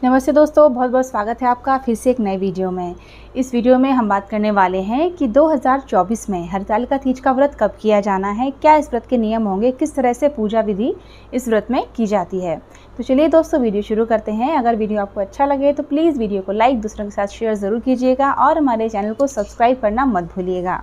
नमस्ते दोस्तों, बहुत बहुत स्वागत है आपका फिर से एक नए वीडियो में। इस वीडियो में हम बात करने वाले हैं कि 2024 में हरतालिका तीज का व्रत कब किया जाना है, क्या इस व्रत के नियम होंगे, किस तरह से पूजा विधि इस व्रत में की जाती है। तो चलिए दोस्तों, वीडियो शुरू करते हैं। अगर वीडियो आपको अच्छा लगे तो प्लीज़ वीडियो को लाइक, दूसरों के साथ शेयर ज़रूर कीजिएगा और हमारे चैनल को सब्सक्राइब करना मत भूलिएगा।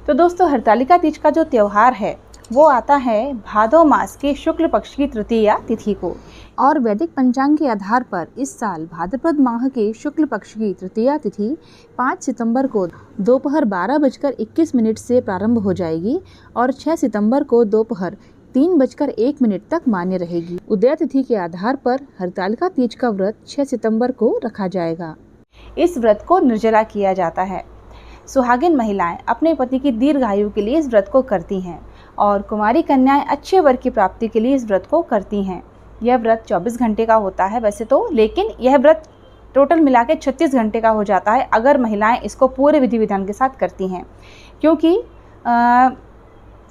तो दोस्तों, हरतालिका तीज का जो त्यौहार है वो आता है भादो मास के शुक्ल पक्ष की तृतीया तिथि को, और वैदिक पंचांग के आधार पर इस साल भाद्रपद माह के शुक्ल पक्ष की तृतीया तिथि 5 सितंबर को दोपहर 12:21 से प्रारंभ हो जाएगी और 6 सितंबर को दोपहर 3:01 तक मान्य रहेगी। उदय तिथि के आधार पर हरतालिका तीज का व्रत 6 सितंबर को रखा जाएगा। इस व्रत को निर्जला किया जाता है। सुहागिन महिलाएं अपने पति की दीर्घायु के लिए इस व्रत को करती हैं और कुमारी कन्याएं अच्छे वर की प्राप्ति के लिए इस व्रत को करती हैं। यह व्रत 24 घंटे का होता है वैसे तो, लेकिन यह व्रत टोटल मिला के 36 घंटे का हो जाता है अगर महिलाएं इसको पूरे विधि विधान के साथ करती हैं, क्योंकि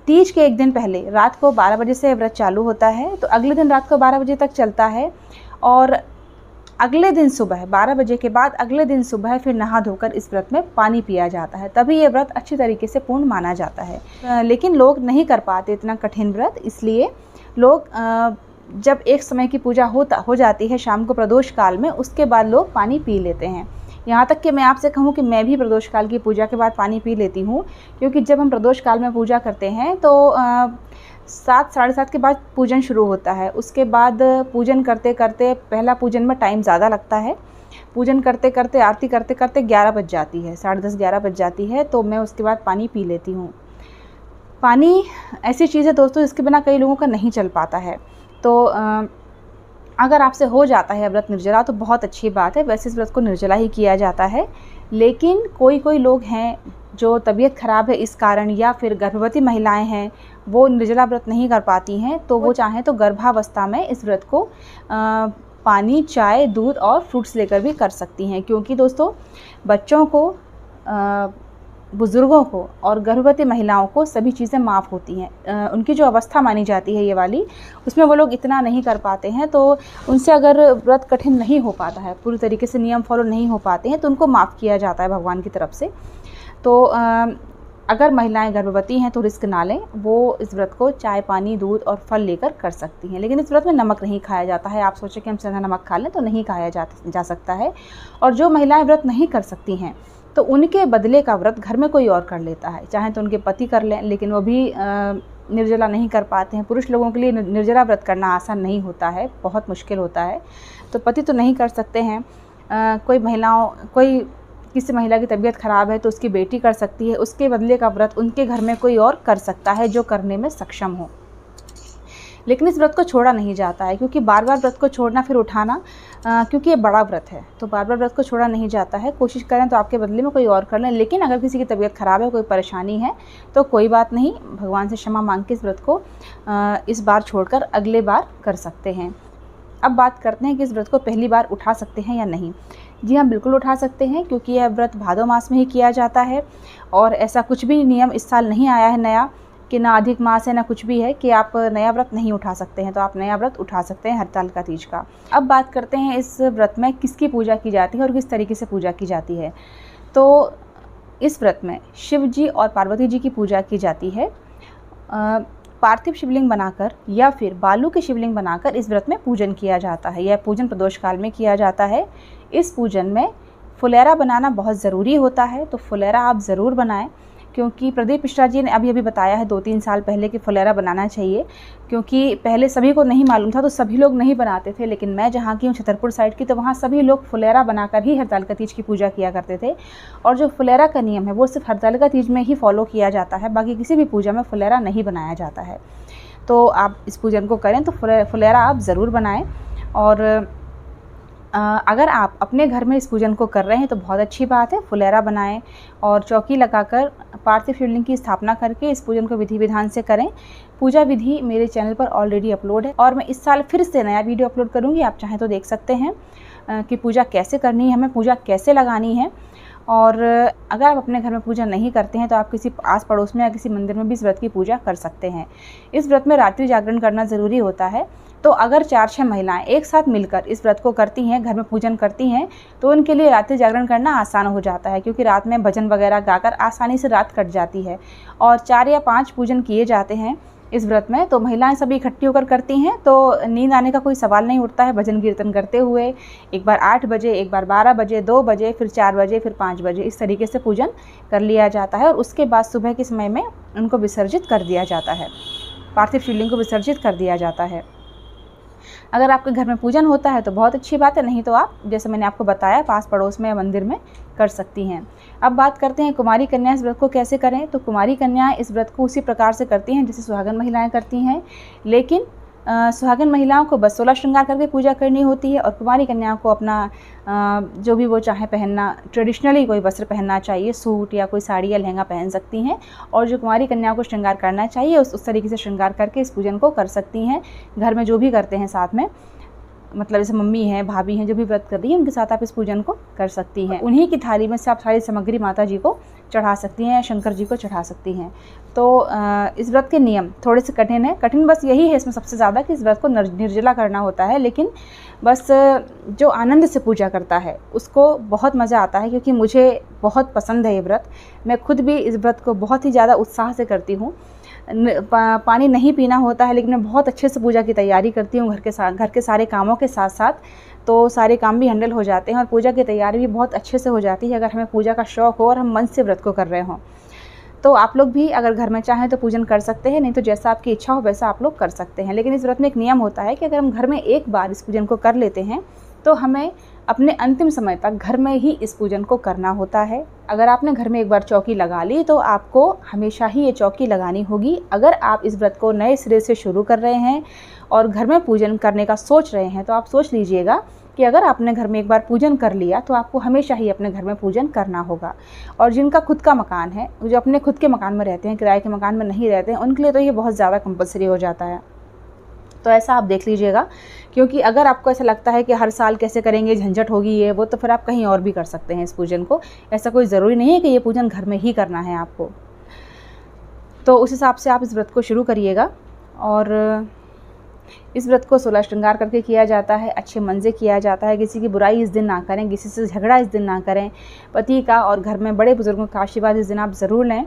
तीज के एक दिन पहले रात को 12 बजे से व्रत चालू होता है, तो अगले दिन रात को 12 बजे तक चलता है और अगले दिन सुबह 12 बजे के बाद अगले दिन सुबह फिर नहा धोकर इस व्रत में पानी पिया जाता है, तभी ये व्रत अच्छी तरीके से पूर्ण माना जाता है। लेकिन लोग नहीं कर पाते इतना कठिन व्रत, इसलिए लोग जब एक समय की पूजा हो जाती है शाम को प्रदोष काल में, उसके बाद लोग पानी पी लेते हैं। यहाँ तक कि मैं आपसे कहूँ कि मैं भी प्रदोष काल की पूजा के बाद पानी पी लेती हूँ, क्योंकि जब हम प्रदोष काल में पूजा करते हैं तो 7 साढ़े 7 के बाद पूजन शुरू होता है। उसके बाद पूजन करते करते, पहला पूजन में टाइम ज़्यादा लगता है, पूजन करते करते आरती करते करते 11 बज जाती है, 10:30 11 बज जाती है, तो मैं उसके बाद पानी पी लेती हूँ। पानी ऐसी चीज़ है दोस्तों जिसके बिना कई लोगों का नहीं चल पाता है। तो अगर आपसे हो जाता है व्रत निर्जला तो बहुत अच्छी बात है, वैसे इस व्रत को निर्जला ही किया जाता है। लेकिन कोई लोग हैं जो तबीयत ख़राब है इस कारण, या फिर गर्भवती महिलाएं हैं वो निर्जला व्रत नहीं कर पाती हैं, तो वो चाहें तो गर्भावस्था में इस व्रत को पानी, चाय, दूध और फ्रूट्स लेकर भी कर सकती हैं, क्योंकि दोस्तों बच्चों को, बुज़ुर्गों को और गर्भवती महिलाओं को सभी चीज़ें माफ़ होती हैं। उनकी जो अवस्था मानी जाती है ये वाली, उसमें वो लोग इतना नहीं कर पाते हैं, तो उनसे अगर व्रत कठिन नहीं हो पाता है, पूरी तरीके से नियम फॉलो नहीं हो पाते हैं, तो उनको माफ़ किया जाता है भगवान की तरफ से। तो अगर महिलाएं गर्भवती हैं तो रिस्क ना लें, वो इस व्रत को चाय, पानी, दूध और फल लेकर कर सकती हैं। लेकिन इस व्रत में नमक नहीं खाया जाता है। आप सोचें कि हम सीधा नमक खा लें, तो नहीं खाया जा सकता है। और जो महिलाएं व्रत नहीं कर सकती हैं तो उनके बदले का व्रत घर में कोई और कर लेता है, चाहे तो उनके पति कर लें, लेकिन वो भी निर्जला नहीं कर पाते हैं। पुरुष लोगों के लिए निर्जला व्रत करना आसान नहीं होता है, बहुत मुश्किल होता है, तो पति तो नहीं कर सकते हैं। किसी महिला की तबीयत ख़राब है तो उसकी बेटी कर सकती है, उसके बदले का व्रत उनके घर में कोई और कर सकता है जो करने में सक्षम हो। लेकिन इस व्रत को छोड़ा नहीं जाता है, क्योंकि बार बार व्रत को छोड़ना फिर उठाना, क्योंकि ये बड़ा व्रत है, तो बार बार व्रत को छोड़ा नहीं जाता है। कोशिश करें तो आपके बदले में कोई और कर लें, लेकिन अगर किसी की तबीयत ख़राब है, कोई परेशानी है, तो कोई बात नहीं, भगवान से क्षमा मांग के इस व्रत को इस बार छोड़कर अगले बार कर सकते हैं। अब बात करते हैं कि इस व्रत को पहली बार उठा सकते हैं या नहीं। जी हाँ, बिल्कुल उठा सकते हैं, क्योंकि यह व्रत भादो मास में ही किया जाता है और ऐसा कुछ भी नियम इस साल नहीं आया है नया, कि ना अधिक मास है ना कुछ भी है कि आप नया व्रत नहीं उठा सकते हैं, तो आप नया व्रत उठा सकते हैं हरतालिका तीज का। अब बात करते हैं इस व्रत में किसकी पूजा की जाती है और किस तरीके से पूजा की जाती है। तो इस व्रत में शिव जी और पार्वती जी की पूजा की जाती है। पार्थिव शिवलिंग बनाकर या फिर बालू के शिवलिंग बनाकर इस व्रत में पूजन किया जाता है। यह पूजन प्रदोष काल में किया जाता है। इस पूजन में फुलेरा बनाना बहुत ज़रूरी होता है, तो फुलेरा आप ज़रूर बनाएं, क्योंकि प्रदीप मिश्रा जी ने अभी बताया है 2-3 साल पहले कि फुलेरा बनाना चाहिए, क्योंकि पहले सभी को नहीं मालूम था, तो सभी लोग नहीं बनाते थे। लेकिन मैं जहाँ की हूँ, छतरपुर साइड की, तो वहाँ सभी लोग फुलेरा बनाकर ही हरतालिका तीज की पूजा किया करते थे। और जो फुलेरा का नियम है वो सिर्फ हरतालिका तीज में ही फॉलो किया जाता है, बाकी किसी भी पूजा में फुलेरा नहीं बनाया जाता है। तो आप इस पूजन को करें तो फुलेरा आप ज़रूर बनाएं। और अगर आप अपने घर में इस पूजन को कर रहे हैं तो बहुत अच्छी बात है, फुलेरा बनाएं और चौकी लगाकर पार्थिव शिवलिंग की स्थापना करके इस पूजन को विधि विधान से करें। पूजा विधि मेरे चैनल पर ऑलरेडी अपलोड है और मैं इस साल फिर से नया वीडियो अपलोड करूंगी, आप चाहें तो देख सकते हैं कि पूजा कैसे करनी है, हमें पूजा कैसे लगानी है। और अगर आप अपने घर में पूजा नहीं करते हैं तो आप किसी आस पड़ोस में या किसी मंदिर में भी इस व्रत की पूजा कर सकते हैं। इस व्रत में रात्रि जागरण करना ज़रूरी होता है। तो अगर 4-6 महिलाएं एक साथ मिलकर इस व्रत को करती हैं, घर में पूजन करती हैं, तो उनके लिए रात्रि जागरण करना आसान हो जाता है, क्योंकि रात में भजन वगैरह गाकर आसानी से रात कट जाती है। और 4 या 5 पूजन किए जाते हैं इस व्रत में, तो महिलाएं सभी इकट्ठी होकर करती हैं, तो नींद आने का कोई सवाल नहीं उठता है। भजन कीर्तन करते हुए एक बार 8 बजे, एक बार 12 बजे, 2 बजे, फिर 4 बजे, फिर 5 बजे, इस तरीके से पूजन कर लिया जाता है। और उसके बाद सुबह के समय में उनको विसर्जित कर दिया जाता है, पार्थिव शिवलिंग को विसर्जित कर दिया जाता है। अगर आपके घर में पूजन होता है तो बहुत अच्छी बात है, नहीं तो आप जैसे मैंने आपको बताया पास पड़ोस में या मंदिर में कर सकती हैं। अब बात करते हैं कुमारी कन्या इस व्रत को कैसे करें। तो कुमारी कन्या इस व्रत को उसी प्रकार से करती हैं जैसे सुहागन महिलाएं करती हैं, लेकिन सुहागन महिलाओं को बस 16 श्रृंगार करके पूजा करनी होती है, और कुमारी कन्याओं को अपना जो भी वो चाहे पहनना, ट्रेडिशनली कोई वस्त्र पहनना चाहिए, सूट या कोई साड़ी या लहंगा पहन सकती हैं। और जो कुमारी कन्याओं को श्रृंगार करना चाहिए उस तरीके से श्रृंगार करके इस पूजन को कर सकती हैं। घर में जो भी करते हैं साथ में, मतलब जैसे मम्मी हैं, भाभी हैं, जो भी व्रत कर रही हैं उनके साथ आप इस पूजन को कर सकती हैं। उन्हीं की थाली में से आप सारी सामग्री माता जी को चढ़ा सकती हैं या शंकर जी को चढ़ा सकती हैं। तो इस व्रत के नियम थोड़े से कठिन है। कठिन बस यही है इसमें सबसे ज़्यादा कि इस व्रत को निर्जला करना होता है, लेकिन बस जो आनंद से पूजा करता है उसको बहुत मज़ा आता है, क्योंकि मुझे बहुत पसंद है ये व्रत। मैं खुद भी इस व्रत को बहुत ही ज़्यादा उत्साह से करती हूँ। पानी नहीं पीना होता है, लेकिन मैं बहुत अच्छे से पूजा की तैयारी करती हूँ घर के सारे कामों के साथ साथ, तो सारे काम भी हैंडल हो जाते हैं और पूजा की तैयारी भी बहुत अच्छे से हो जाती है, अगर हमें पूजा का शौक़ हो और हम मन से व्रत को कर रहे हों। तो आप लोग भी अगर घर में चाहें तो पूजन कर सकते हैं, नहीं तो जैसा आपकी इच्छा हो वैसा आप लोग कर सकते हैं। लेकिन इस व्रत में एक नियम होता है कि अगर हम घर में एक बार इस पूजन को कर लेते हैं तो हमें अपने अंतिम समय तक घर में ही इस पूजन को करना होता है। अगर आपने घर में एक बार चौकी लगा ली तो आपको हमेशा ही ये चौकी लगानी होगी। अगर आप इस व्रत को नए सिरे से शुरू कर रहे हैं और घर में पूजन करने का सोच रहे हैं, तो आप सोच लीजिएगा कि अगर आपने घर में एक बार पूजन कर लिया तो आपको हमेशा ही अपने घर में पूजन करना होगा। और जिनका खुद का मकान है, जो अपने खुद के मकान में रहते हैं, किराए के मकान में नहीं रहते हैं, उनके लिए तो ये बहुत ज़्यादा कंपलसरी हो जाता है। तो ऐसा आप देख लीजिएगा, क्योंकि अगर आपको ऐसा लगता है कि हर साल कैसे करेंगे, झंझट होगी ये वो, तो फिर आप कहीं और भी कर सकते हैं इस पूजन को। ऐसा कोई ज़रूरी नहीं है कि ये पूजन घर में ही करना है आपको। तो उस हिसाब से आप इस व्रत को शुरू करिएगा। और इस व्रत को 16 श्रृंगार करके किया जाता है, अच्छे मन से किया जाता है। किसी की बुराई इस दिन ना करें, किसी से झगड़ा इस दिन ना करें। पति का और घर में बड़े बुजुर्गों का आशीर्वाद इस दिन आप ज़रूर लें।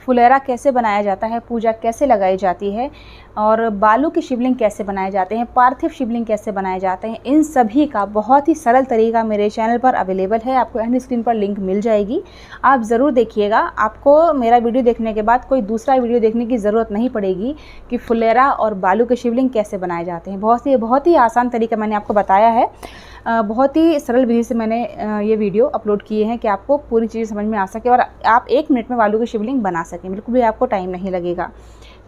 फुलेरा कैसे बनाया जाता है, पूजा कैसे लगाई जाती है, और बालू की शिवलिंग कैसे बनाए जाते हैं, पार्थिव शिवलिंग कैसे बनाए जाते हैं, इन सभी का बहुत ही सरल तरीका मेरे चैनल पर अवेलेबल है। आपको एंड स्क्रीन पर लिंक मिल जाएगी, आप ज़रूर देखिएगा। आपको मेरा वीडियो देखने के बाद कोई दूसरा वीडियो देखने की ज़रूरत नहीं पड़ेगी कि फुलेरा और बालू के शिवलिंग कैसे बनाए जाते हैं। बहुत ही आसान तरीका मैंने आपको बताया है। बहुत ही सरल विधि से मैंने ये वीडियो अपलोड किए हैं कि आपको पूरी चीज़ समझ में आ सके और आप 1 मिनट में बालू की शिवलिंग बना सकें। बिल्कुल भी आपको टाइम नहीं लगेगा।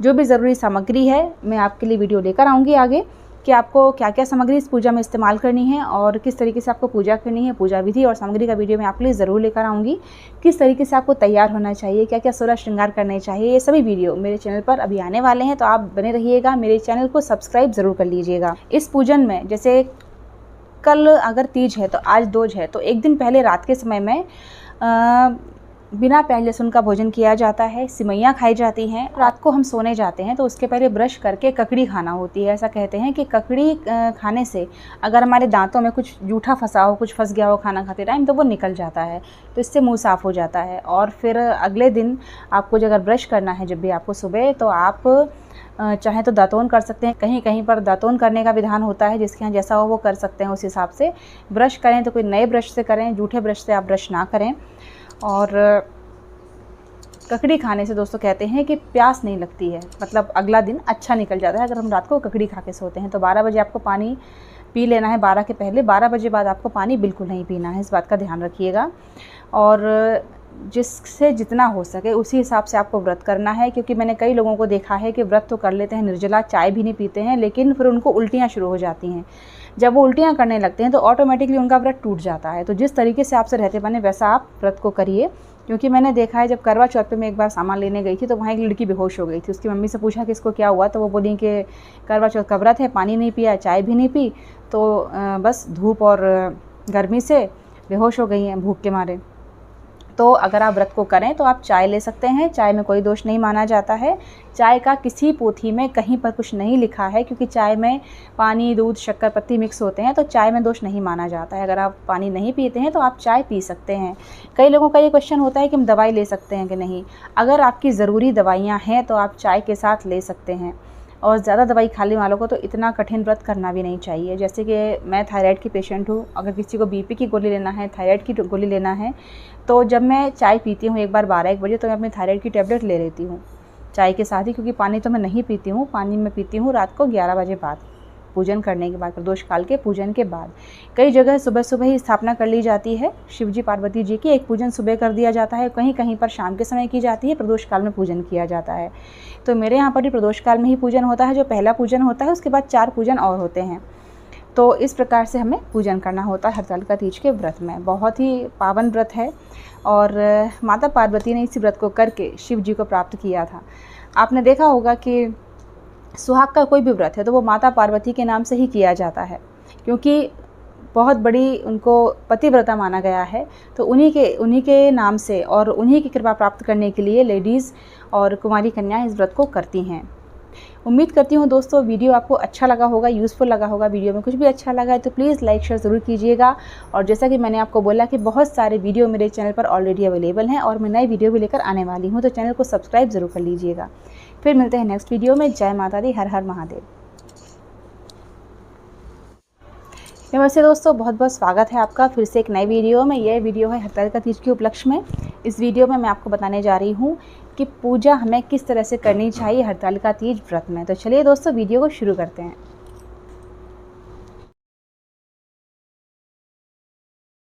जो भी ज़रूरी सामग्री है मैं आपके लिए वीडियो लेकर आऊँगी आगे, कि आपको क्या क्या सामग्री इस पूजा में इस्तेमाल करनी है और किस तरीके से आपको पूजा करनी है। पूजा विधि और सामग्री का वीडियो मैं आपके लिए ज़रूर लेकर आऊँगी। किस तरीके से आपको तैयार होना चाहिए, क्या क्या 16 श्रृंगार करने चाहिए, ये सभी वीडियो मेरे चैनल पर अभी आने वाले हैं। तो आप बने रहिएगा, मेरे चैनल को सब्सक्राइब ज़रूर कर लीजिएगा। इस पूजन में जैसे कल अगर तीज है तो आज दोज है, तो एक दिन पहले रात के समय में बिना प्याज लहसुन का भोजन किया जाता है, सिमैयाँ खाई जाती हैं। रात को हम सोने जाते हैं तो उसके पहले ब्रश करके ककड़ी खाना होती है। ऐसा कहते हैं कि ककड़ी खाने से अगर हमारे दांतों में कुछ जूठा फंसा हो, कुछ फंस गया हो खाना खाते टाइम, तो वो निकल जाता है, तो इससे मुंह साफ़ हो जाता है। और फिर अगले दिन आपको अगर ब्रश करना है जब भी आपको सुबह, तो आप चाहे तो दातून कर सकते हैं। कहीं कहीं पर दातून करने का विधान होता है, जिसके यहाँ जैसा हो वो कर सकते हैं। उस हिसाब से ब्रश करें तो कोई नए ब्रश से करें, जूठे ब्रश से आप ब्रश ना करें। और ककड़ी खाने से दोस्तों कहते हैं कि प्यास नहीं लगती है, मतलब अगला दिन अच्छा निकल जाता है। अगर हम रात को ककड़ी खा के सोते हैं तो 12 बजे आपको पानी पी लेना है। 12 के पहले, 12 बजे बाद आपको पानी बिल्कुल नहीं पीना है, इस बात का ध्यान रखिएगा। और जिससे जितना हो सके उसी हिसाब से आपको व्रत करना है, क्योंकि मैंने कई लोगों को देखा है कि व्रत तो कर लेते हैं निर्जला, चाय भी नहीं पीते हैं, लेकिन फिर उनको उल्टियाँ शुरू हो जाती हैं। जब वो उल्टियाँ करने लगते हैं तो ऑटोमेटिकली उनका व्रत टूट जाता है। तो जिस तरीके से आपसे रहते बने वैसा आप व्रत को करिए। क्योंकि मैंने देखा है, जब करवा चौथ पे मैं एक बार सामान लेने गई थी तो वहाँ एक लड़की बेहोश हो गई थी। उसकी मम्मी से पूछा कि इसको क्या हुआ, तो वो बोली कि करवा चौथ का व्रत है, पानी नहीं पिया, चाय भी नहीं पी, तो बस धूप और गर्मी से बेहोश हो गई हैं भूख के मारे। तो अगर आप व्रत को करें तो आप चाय ले सकते हैं, चाय में कोई दोष नहीं माना जाता है। चाय का किसी पोथी में कहीं पर कुछ नहीं लिखा है, क्योंकि चाय में पानी, दूध, शक्कर, पत्ती मिक्स होते हैं, तो चाय में दोष नहीं माना जाता है। अगर आप पानी नहीं पीते हैं तो आप चाय पी सकते हैं। कई लोगों का ये क्वेश्चन होता है कि हम दवाई ले सकते हैं कि नहीं। अगर आपकी ज़रूरी दवाइयाँ हैं तो आप चाय के साथ ले सकते हैं। और ज़्यादा दवाई खाने वालों को तो इतना कठिन व्रत करना भी नहीं चाहिए। जैसे कि मैं थायराइड की पेशेंट हूँ, अगर किसी को बीपी की गोली लेना है, थायराइड की गोली लेना है, तो जब मैं चाय पीती हूँ एक बार 12-1 बजे, तो मैं अपनी थायराइड की टैबलेट ले लेती हूँ चाय के साथ ही, क्योंकि पानी तो मैं नहीं पीती हूँ। पानी मैं पीती हूँ रात को 11 बजे बाद, पूजन करने के बाद, प्रदोष काल के पूजन के बाद। कई जगह सुबह सुबह ही स्थापना कर ली जाती है शिव जी पार्वती जी की, एक पूजन सुबह कर दिया जाता है, कहीं कहीं पर शाम के समय की जाती है, प्रदोष काल में पूजन किया जाता है। तो मेरे यहाँ पर भी प्रदोष काल में ही पूजन होता है, जो पहला पूजन होता है, उसके बाद 4 पूजन और होते हैं। तो इस प्रकार से हमें पूजन करना होता है हरतालिका तीज के व्रत में। बहुत ही पावन व्रत है और माता पार्वती ने इसी व्रत को करके शिव जी को प्राप्त किया था। आपने देखा होगा कि सुहाग का कोई भी व्रत है तो वो माता पार्वती के नाम से ही किया जाता है, क्योंकि बहुत बड़ी उनको पतिव्रता माना गया है। तो उन्हीं के नाम से और उन्हीं की कृपा प्राप्त करने के लिए लेडीज़ और कुमारी कन्याएं इस व्रत को करती हैं। उम्मीद करती हूँ दोस्तों वीडियो आपको अच्छा लगा होगा, यूज़फुल लगा होगा। वीडियो में कुछ भी अच्छा लगा है तो प्लीज़ लाइक शेयर ज़रूर कीजिएगा। और जैसा कि मैंने आपको बोला कि बहुत सारे वीडियो मेरे चैनल पर ऑलरेडी अवेलेबल हैं और मैं नई वीडियो भी लेकर आने वाली हूँ, तो चैनल को सब्सक्राइब ज़रूर कर लीजिएगा। फिर मिलते हैं नेक्स्ट वीडियो में। जय माता दी, हर हर महादेव। नमस्ते दोस्तों, बहुत बहुत स्वागत है आपका फिर से एक नई वीडियो में। यह वीडियो है हरतालिका तीज के उपलक्ष्य में। इस वीडियो में मैं आपको बताने जा रही हूँ कि पूजा हमें किस तरह से करनी चाहिए हरतालिका तीज व्रत में। तो चलिए दोस्तों वीडियो को शुरू करते हैं।